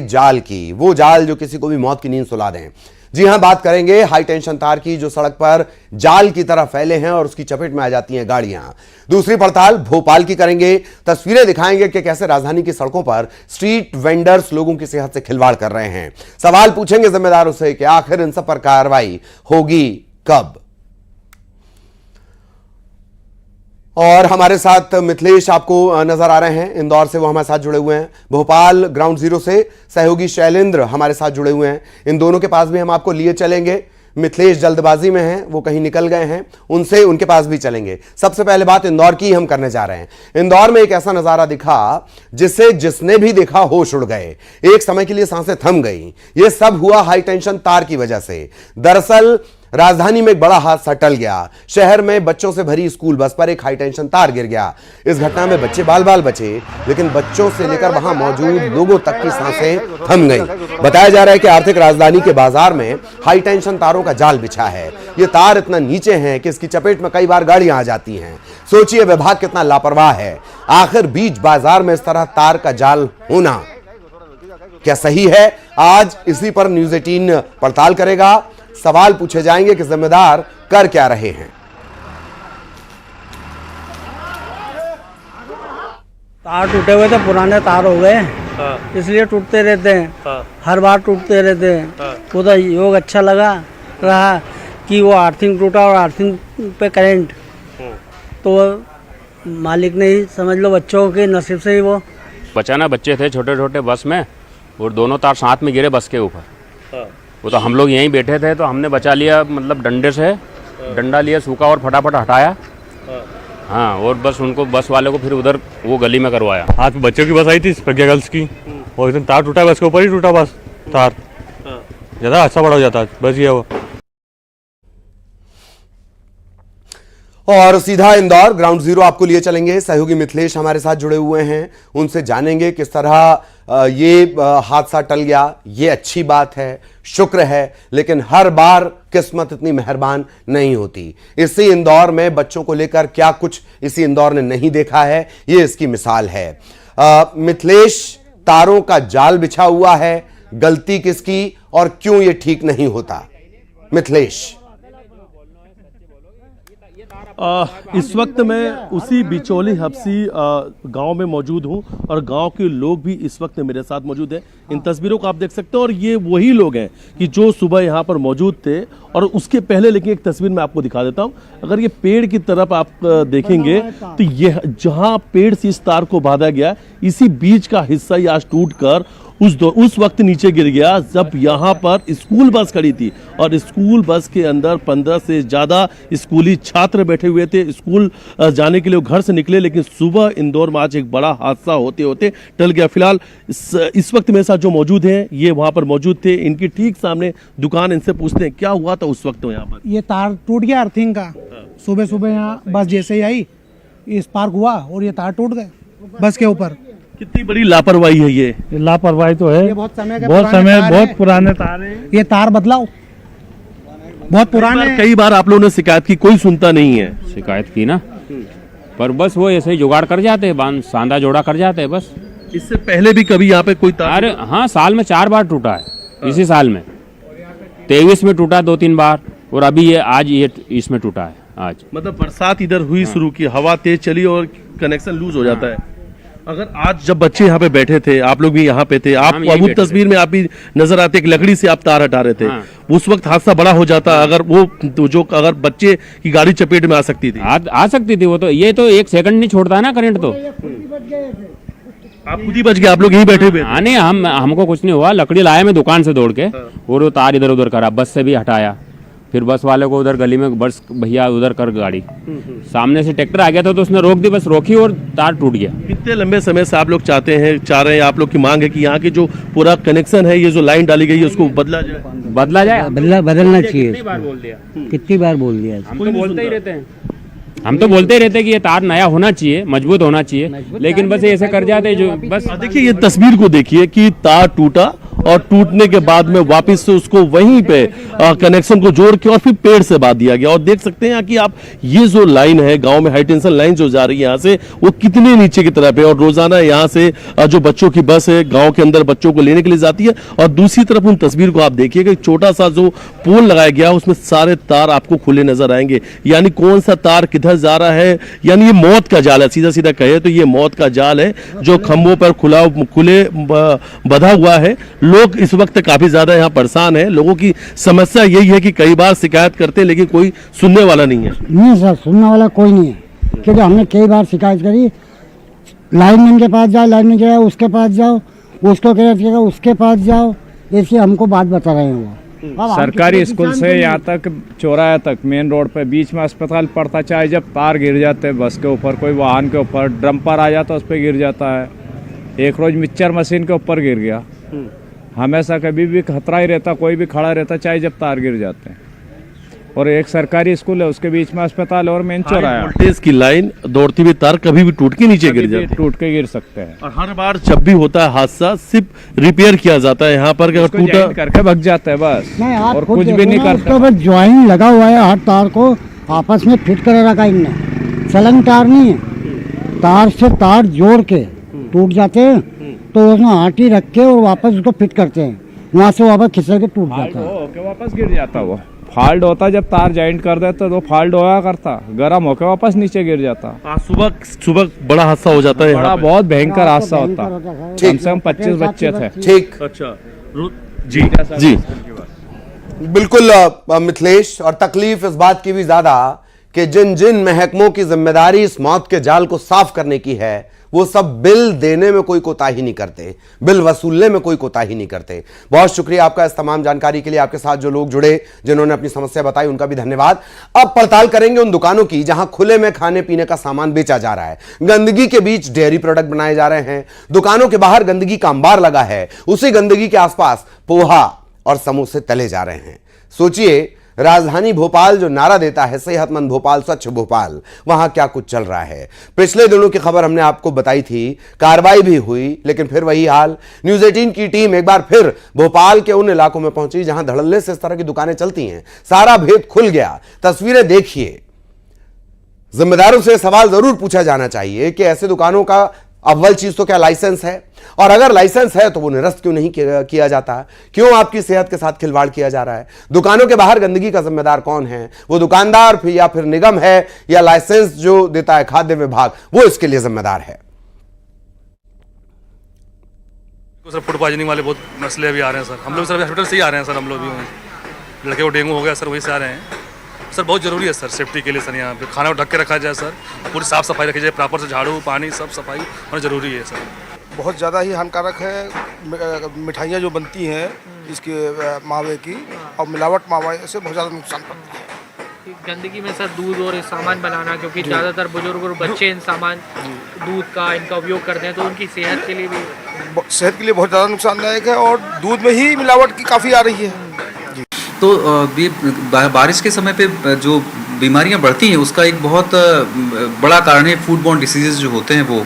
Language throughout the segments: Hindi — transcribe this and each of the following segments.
जाल की, वो जाल जो किसी को भी मौत की नींद सुला दें। जी हां, बात करेंगे हाई टेंशन तार की जो सड़क पर जाल की तरह फैले हैं और उसकी चपेट में आ जाती हैं गाड़ियां। दूसरी पड़ताल भोपाल की करेंगे, तस्वीरें दिखाएंगे कि कैसे राजधानी की सड़कों पर स्ट्रीट वेंडर्स लोगों की सेहत से खिलवाड़ कर रहे हैं। सवाल पूछेंगे जिम्मेदारों से कि आखिर इन सब पर कार्रवाई होगी कब। और हमारे साथ मिथिलेश आपको नजर आ रहे हैं, इंदौर से वो हमारे साथ जुड़े हुए हैं। भोपाल ग्राउंड जीरो से सहयोगी शैलेंद्र हमारे साथ जुड़े हुए हैं। इन दोनों के पास भी हम आपको लिए चलेंगे। मिथिलेश जल्दबाजी में हैं, वो कहीं निकल गए हैं, उनके पास भी चलेंगे। सबसे पहले बात इंदौर की हम करने जा रहे हैं। इंदौर में एक ऐसा नजारा दिखा जिसे जिसने भी देखा होश उड़ गए, एक समय के लिए सांसें थम गई। यह सब हुआ हाई टेंशन तार की वजह से। दरअसल राजधानी में एक बड़ा हादसा टल गया। शहर में बच्चों से भरी स्कूल बस पर एक हाई टेंशन तार गिर गया। इस घटना में बच्चे बाल बाल बचे, लेकिन बच्चों से लेकर वहां मौजूद लोगों तक की सांसें थम गई। बताया जा रहा है कि आर्थिक राजधानी के बाजार में हाई टेंशन तारों का जाल बिछा है। ये तार इतना नीचे हैं कि इसकी चपेट में कई बार गाड़ियां आ जाती हैं। सोचिए विभाग कितना लापरवाह है। आखिर बीच बाजार में इस तरह तार का जाल होना क्या सही है? आज इसी पर न्यूज़ 18 पड़ताल करेगा। सवाल पूछे जाएंगे कि जिम्मेदार कर क्या रहे हैं। तार टूटे हुए थे, पुराने तार हो गए, इसलिए टूटते रहते हैं। हर बार टूटते रहते हैं। वो तो योग अच्छा रहा कि वो अर्थिंग टूटा और अर्थिंग पे करंट, तो मालिक ने ही समझ लो बच्चों के नसीब से ही वो बचाना। बच्चे थे छोटे छोटे बस में और दोनों तार साथ में गिरे बस के ऊपर। वो तो हम लोग यहीं बैठे थे तो हमने बचा लिया, मतलब डंडे से डंडा लिया सूखा और फटाफट हटाया। हाँ, और बस उनको बस वाले को फिर उधर वो गली में करवाया। आज बच्चों की बस आई थी प्रज्ञा गर्ल्स की, और एकदम तार टूटा, बस के ऊपर ही टूटा। बस तार ज़्यादा अच्छा बड़ा हो जाता, बस ये वो। और सीधा इंदौर ग्राउंड जीरो आपको लिए चलेंगे। सहयोगी मिथिलेश हमारे साथ जुड़े हुए हैं, उनसे जानेंगे किस तरह ये हादसा टल गया। ये अच्छी बात है, शुक्र है, लेकिन हर बार किस्मत इतनी मेहरबान नहीं होती। इसी इंदौर में बच्चों को लेकर क्या कुछ इसी इंदौर ने नहीं देखा है, ये इसकी मिसाल है। मिथिलेश, तारों का जाल बिछा हुआ है, गलती किसकी और क्यों ये ठीक नहीं होता? मिथिलेश। इस वक्त मैं उसी बिचौली हबसी गांव में मौजूद हूं और गांव के लोग भी इस वक्त मेरे साथ मौजूद हैं। इन तस्वीरों को आप देख सकते हैं और ये वही लोग हैं कि जो सुबह यहां पर मौजूद थे। और उसके पहले लेकिन एक तस्वीर मैं आपको दिखा देता हूं। अगर ये पेड़ की तरफ आप देखेंगे तो ये जहां पेड़ से इस तार को बांधा गया, इसी बीच का हिस्सा ही आज टूट कर उस वक्त नीचे गिर गया जब यहाँ पर स्कूल बस खड़ी थी और स्कूल बस के अंदर 15 से ज़्यादा स्कूली छात्र बैठे हुए थे। स्कूल जाने के लिए घर से निकले, लेकिन सुबह इंदौर में आज एक बड़ा हादसा होते होते टल गया। फिलहाल इस वक्त मेरे साथ जो मौजूद हैं, ये वहाँ पर मौजूद थे। इनकी ठीक सामने दुकान, इनसे पूछते हैं क्या हुआ था उस वक्त यहाँ पर। ये तार टूट गया अर्थिंग का। सुबह सुबह यहाँ बस जैसे ही आई, स्पार्क हुआ और ये तार टूट गए बस के ऊपर। कितनी बड़ी लापरवाही है ये। लापरवाही तो है, ये बहुत समय बहुत पुराने तार है। ये तार बदलाओ, बहुत पुराने। कई बार आप लोगों ने शिकायत की, कोई सुनता नहीं है। शिकायत की ना, पर बस वो ऐसे ही जुगाड़ कर जाते हैं, सांदा जोड़ा कर जाते हैं बस। इससे पहले भी कभी यहाँ पे कोई तार? हाँ, साल में 4 बार टूटा है। इसी साल में 23 में टूटा 2-3 बार, और अभी ये आज ये इसमें टूटा है आज। मतलब बरसात इधर हुई शुरू की, हवा तेज चली और कनेक्शन लूज हो जाता है। अगर आज जब बच्चे यहाँ पे बैठे थे, आप लोग भी यहाँ पे थे, आप वो तस्वीर में आप भी नजर आते, एक लकड़ी से आप तार हटा रहे थे। उस वक्त हादसा बड़ा हो जाता अगर वो अगर बच्चे की गाड़ी चपेट में आ सकती थी। आ सकती थी वो तो। ये तो 1 सेकंड नहीं छोड़ता है ना करंट तो। आप खुद ही बच गए, आप लोग यहीं बैठे हुए? हाँ, नहीं, हमको कुछ नहीं हुआ। लकड़ी लाया मैं दुकान से दौड़ के, और वो तार इधर उधर करा, बस से भी हटाया। फिर बस वाले को उधर गली में, बस भैया उधर कर गाड़ी। सामने से ट्रैक्टर आ गया था तो उसने रोक दी, बस रोकी और तार टूट गया। कितने लंबे समय से आप लोग चाह रहे हैं, आप लोग की मांग है कि यहाँ की जो पूरा कनेक्शन है, ये जो लाइन डाली गई है, उसको बदला जाए? बदलना चाहिए। कितनी बार बोल दिया, कितनी बार बोल दिया। हम तो बोलते ही रहते हैं। हम तो बोलते ही रहते हैं कि ये तार नया होना चाहिए, मजबूत होना चाहिए, लेकिन बस ऐसे कर जाते जो बस। देखिए ये तस्वीर को देखिए कि तार टूटा और टूटने के बाद में वापस से उसको वहीं पे कनेक्शन को जोड़ के और फिर पेड़ से बांध दिया गया। और देख सकते हैं कि आप ये जो लाइन है गांव में हाई टेंशन लाइन जो जा रही है यहाँ से, वो कितने नीचे की तरफ है। और रोजाना यहाँ से जो बच्चों की बस है गांव के अंदर बच्चों को लेने के लिए जाती है। और दूसरी तरफ उन तस्वीर को आप देखिएगा, एक छोटा सा जो पोल लगाया गया उसमें सारे तार आपको खुले नजर आएंगे। यानी कौन सा तार किधर जा रहा है, यानी ये मौत का जाल है। सीधा सीधा कहे तो ये मौत का जाल है जो खंभों पर खुले बंधा हुआ है। लोग इस वक्त काफी ज्यादा यहाँ परेशान है। लोगों की समस्या यही है कि कई बार शिकायत करते हैं लेकिन कोई सुनने वाला नहीं है। नहीं सर, सुनने वाला कोई नहीं है, क्योंकि हमने कई बार शिकायत करी। लाइनमैन के पास जाओ, लाइनमैन के उसके पास जाओ, उसको कह उसके पास जाओ, ऐसे हमको बात बता रहे हैं वो। सरकारी स्कूल से यहाँ तक चौराहा तक मेन रोड पे बीच में अस्पताल पड़ता, चाहे जब तार गिर जाते हैं बस के ऊपर, कोई वाहन के ऊपर डंपर आ जाता है उस पर गिर जाता है। एक रोज मिक्सचर मशीन के ऊपर गिर गया। हमेशा कभी भी खतरा ही रहता, कोई भी खड़ा रहता चाहे जब तार गिर जाते हैं। और एक सरकारी स्कूल है उसके बीच में अस्पताल और मेन चौराहा। वोल्टेज की लाइन दौड़ती हुई तार कभी भी टूट के नीचे गिर जाती है, टूट के गिर सकते हैं। और हर बार जब भी होता है हादसा सिर्फ रिपेयर किया जाता है यहाँ पर, अगर टूटा करके भग जाता है बस, नहीं, आप और खुद कुछ भी देखो नहीं ना, करता। उसका बस ज्वाइन लगा हुआ है, हर तार को आपस में फिट कर रखा इनने। सलंग तार नहीं है, तार से तार जोड़ के टूट जाते हैं तो उसमें आटी रख के और वापस उसको फिट करते हैं, वहाँ से वापस खिसक के टूट जाता है। होके वापस गिर जाता वो। फॉल्ट होता जब तार जॉइंट कर देते तो फॉल्ट होया करता, गर्म होके वापस नीचे गिर जाता। आज सुबह बड़ा हादसा हो जाता है बड़ा यहाँ पे। बहुत भयंकर हादसा होता। कम से कम 25 बच्चे थे। ठीक, अच्छा जी जी बिल्कुल मिथिलेश, और तकलीफ इस बात की भी ज्यादा कि जिन जिन महकमों की जिम्मेदारी इस मौत के जाल को साफ करने की है, वो सब बिल देने में कोई कोताही नहीं करते, बिल वसूलने में कोई कोताही नहीं करते। बहुत शुक्रिया आपका इस तमाम जानकारी के लिए। आपके साथ जो लोग जुड़े, जिन्होंने अपनी समस्या बताई, उनका भी धन्यवाद। अब पड़ताल करेंगे उन दुकानों की जहां खुले में खाने पीने का सामान बेचा जा रहा है। गंदगी के बीच डेयरी प्रोडक्ट बनाए जा रहे हैं, दुकानों के बाहर गंदगी का अंबार लगा है, उसी गंदगी के आसपास पोहा और समोसे तले जा रहे हैं। सोचिए, राजधानी भोपाल जो नारा देता है सेहतमंद भोपाल, स्वच्छ भोपाल, वहां क्या कुछ चल रहा है। पिछले दिनों की खबर हमने आपको बताई थी, कार्रवाई भी हुई, लेकिन फिर वही हाल। न्यूज़ 18 की टीम एक बार फिर भोपाल के उन इलाकों में पहुंची जहां धड़ल्ले से इस तरह की दुकानें चलती हैं। सारा भेद खुल गया। तस्वीरें देखिए। जिम्मेदारों से सवाल जरूर पूछा जाना चाहिए कि ऐसे दुकानों का अव्वल चीज तो क्या लाइसेंस है, और अगर लाइसेंस है तो वो निरस्त क्यों नहीं किया जाता, क्यों आपकी सेहत के साथ खिलवाड़ किया जा रहा है। दुकानों के बाहर गंदगी का जिम्मेदार कौन है, वो दुकानदार या फिर निगम है, या लाइसेंस जो देता है खाद्य विभाग, वो इसके लिए जिम्मेदार है। सर फूड पॉइजनिंग वाले बहुत मसले अभी आ रहे हैं सर। हम लोग सर हॉस्पिटल से ही आ रहे हैं सर। हम लोग भी लड़के को डेंगू हो गया सर, वहीं से आ रहे हैं सर। बहुत जरूरी है सर सेफ्टी के लिए सर। यहाँ पे खाना ढक के रखा जाए सर, पूरी साफ सफाई रखी जाए, प्रॉपर से झाड़ू पानी सब सफाई होना जरूरी है सर। बहुत ज़्यादा ही हानिकारक है। मिठाइयाँ जो बनती हैं इसके मावे की और मिलावट मावा से बहुत ज़्यादा नुकसान पड़ता है। गंदगी में सर दूध और सामान बनाना, क्योंकि ज़्यादातर बुजुर्ग और बच्चे इन सामान दूध का इनका उपयोग करते हैं, तो उनकी सेहत के लिए भी बहुत ज़्यादा नुकसानदायक है। और दूध में ही मिलावट की काफ़ी आ रही है। तो ये बारिश के समय पे जो बीमारियां बढ़ती हैं उसका एक बहुत बड़ा कारण है फूड बॉर्न डिसीजेज जो होते हैं वो।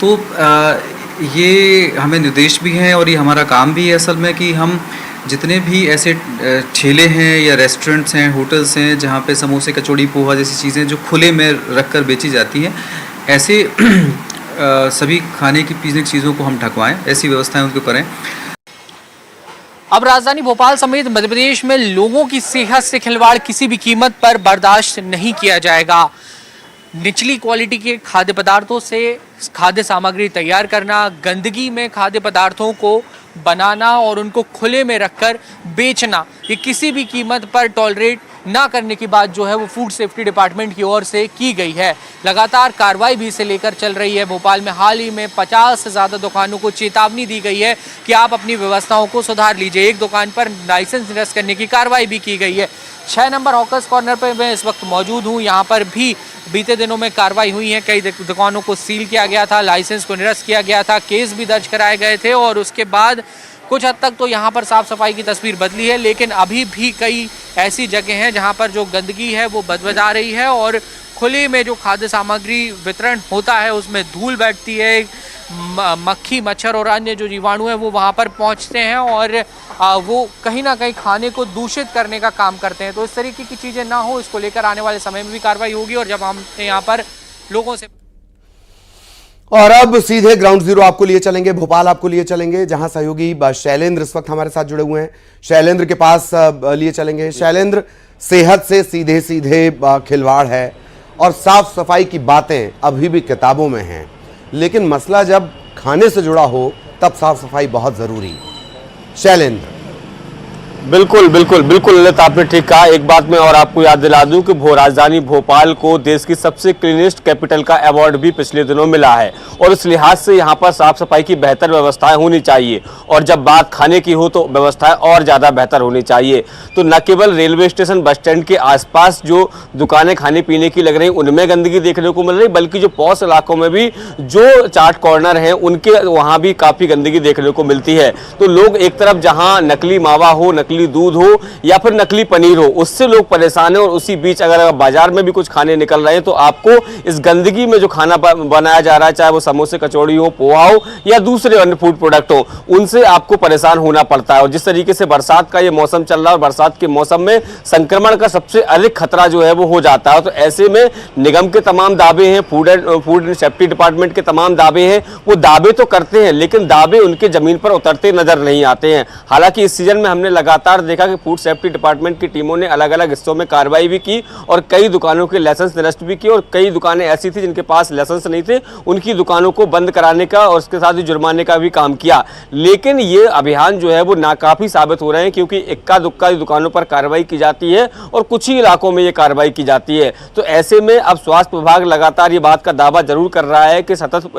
तो ये हमें निर्देश भी हैं और ये हमारा काम भी है असल में कि हम जितने भी ऐसे ठेले हैं या रेस्टोरेंट्स हैं, होटल्स हैं जहाँ पे समोसे कचौड़ी पोहा जैसी चीज़ें जो खुले में रख कर बेची जाती हैं, ऐसे सभी खाने की पीने की चीज़ों को हम ढकवाएं, ऐसी व्यवस्थाएं उनको करें। अब राजधानी भोपाल समेत मध्य प्रदेश में लोगों की सेहत से खिलवाड़ किसी भी कीमत पर बर्दाश्त नहीं किया जाएगा। निचली क्वालिटी के खाद्य पदार्थों से खाद्य सामग्री तैयार करना, गंदगी में खाद्य पदार्थों को बनाना और उनको खुले में रखकर बेचना, ये किसी भी कीमत पर टॉलरेट ना करने की बात जो है वो फूड सेफ्टी डिपार्टमेंट की ओर से की गई है। लगातार कार्रवाई भी इसे लेकर चल रही है। भोपाल में हाल ही में 50 से ज़्यादा दुकानों को चेतावनी दी गई है कि आप अपनी व्यवस्थाओं को सुधार लीजिए। एक दुकान पर लाइसेंस निरस्त करने की कार्रवाई भी की गई है। 6 नंबर हॉकर्स कॉर्नर पर मैं इस वक्त मौजूद हूँ। यहाँ पर भी बीते दिनों में कार्रवाई हुई है। कई दुकानों को सील किया गया था, लाइसेंस को निरस्त किया गया था, केस भी दर्ज कराए गए थे और उसके बाद कुछ हद तक तो यहाँ पर साफ सफाई की तस्वीर बदली है। लेकिन अभी भी कई ऐसी जगह हैं जहाँ पर जो गंदगी है वो बदबदा रही है और खुले में जो खाद्य सामग्री वितरण होता है उसमें धूल बैठती है, मक्खी मच्छर और अन्य जो जीवाणु हैं वो वहाँ पर पहुँचते हैं और वो कहीं ना कहीं खाने को दूषित करने का काम करते हैं। तो इस तरीके की चीज़ें ना हो, इसको लेकर आने वाले समय में भी कार्रवाई होगी। और जब हम यहाँ पर लोगों से और अब सीधे ग्राउंड जीरो आपको लिए चलेंगे, भोपाल आपको लिए चलेंगे, जहां सहयोगी शैलेंद्र इस वक्त हमारे साथ जुड़े हुए हैं। शैलेंद्र के पास लिए चलेंगे। शैलेंद्र, सेहत से सीधे सीधे खिलवाड़ है और साफ सफाई की बातें अभी भी किताबों में हैं, लेकिन मसला जब खाने से जुड़ा हो तब साफ सफाई बहुत जरूरी। शैलेंद्र। बिल्कुल बिल्कुल बिल्कुल ललित, आपने ठीक कहा। एक बात मैं और आपको याद दिला दूं कि राजधानी भोपाल को देश की सबसे क्लीनेस्ट कैपिटल का अवार्ड भी पिछले दिनों मिला है और इस लिहाज से यहाँ पर साफ सफाई की बेहतर व्यवस्थाएं होनी चाहिए। और जब बात खाने की हो तो व्यवस्थाएं और ज़्यादा बेहतर होनी चाहिए। तो न केवल रेलवे स्टेशन बस स्टैंड के आसपास जो दुकानें खाने पीने की लग रही उनमें गंदगी देखने को मिल रही, बल्कि जो पॉश इलाकों में भी जो चाट कॉर्नर हैं उनके वहाँ भी काफ़ी गंदगी देखने को मिलती है। तो लोग एक तरफ जहाँ नकली मावा हो, नकली दूध हो या फिर नकली पनीर हो, उससे लोग परेशान है और उसी बीच अगर बाजार में भी कुछ खाने निकल रहे हैं तो आपको इस गंदगी में जो खाना बनाया जा रहा है, चाहे वो समोसे कचौड़ी हो, पोहा हो या दूसरे अन्य फूड प्रोडक्ट हो, उनसे आपको परेशान होना पड़ता है। और जिस तरीके से बरसात का ये मौसम चल रहा है और बरसात के मौसम में संक्रमण का सबसे अधिक खतरा जो है वो हो जाता है। तो ऐसे में निगम के तमाम दावे हैं, फूड एंड सेफ्टी डिपार्टमेंट के तमाम दावे हैं, वो दावे तो करते हैं लेकिन दावे उनके जमीन पर उतरते नजर नहीं आते हैं। हालांकि इस सीजन में हमने लगातार देखा कि फूड सेफ्टी डिपार्टमेंट की टीमों ने अलग अलग हिस्सों में कार्रवाई भी की और कई दुकानों के लाइसेंस निरस्त भी किए और कई दुकानें ऐसी थी जिनके पास लाइसेंस नहीं थे, उनकी दुकानों को बंद कराने का और उसके साथ ही जुर्माने का भी काम किया। लेकिन ये अभियान जो है वो नाकाफी साबित हो रहे हैं, क्योंकि इक्का दुक्का दुकानों पर कार्रवाई की जाती है और कुछ ही इलाकों में ये कार्रवाई की जाती है। तो ऐसे में अब स्वास्थ्य विभाग लगातार ये बात का दावा जरूर कर रहा है कि सतत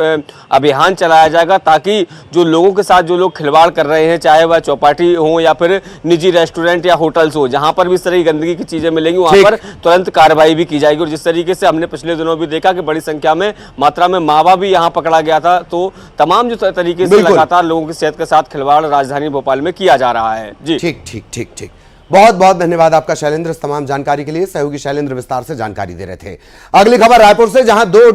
अभियान चलाया जाएगा ताकि जो लोगों के साथ जो लोग खिलवाड़ कर रहे हैं, चाहे वह चौपाटी हो या फिर निजी रेस्टोरेंट या होटल्स हो, जहां पर भी इस तरह की गंदगी की चीजें मिलेंगी वहां पर तुरंत कार्रवाई भी की जाएगी। और जिस तरीके से हमने पिछले दिनों भी देखा कि बड़ी संख्या में मात्रा में मावा भी यहां पकड़ा गया था, तो तमाम जो तरीके से लगातार लोगों की सेहत के साथ खिलवाड़ राजधानी भोपाल में किया जा रहा है। जी ठीक ठीक ठीक ठीक, बहुत बहुत धन्यवाद आपका शैलेंद्र इस तमाम जानकारी के लिए। सहयोगी शैलेंद्र विस्तार से जानकारी दे रहे थे। अगली खबर रायपुर से, जहां 2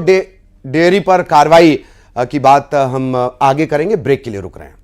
डेयरी पर कार्रवाई की बात हम आगे करेंगे। ब्रेक के लिए रुक रहे हैं।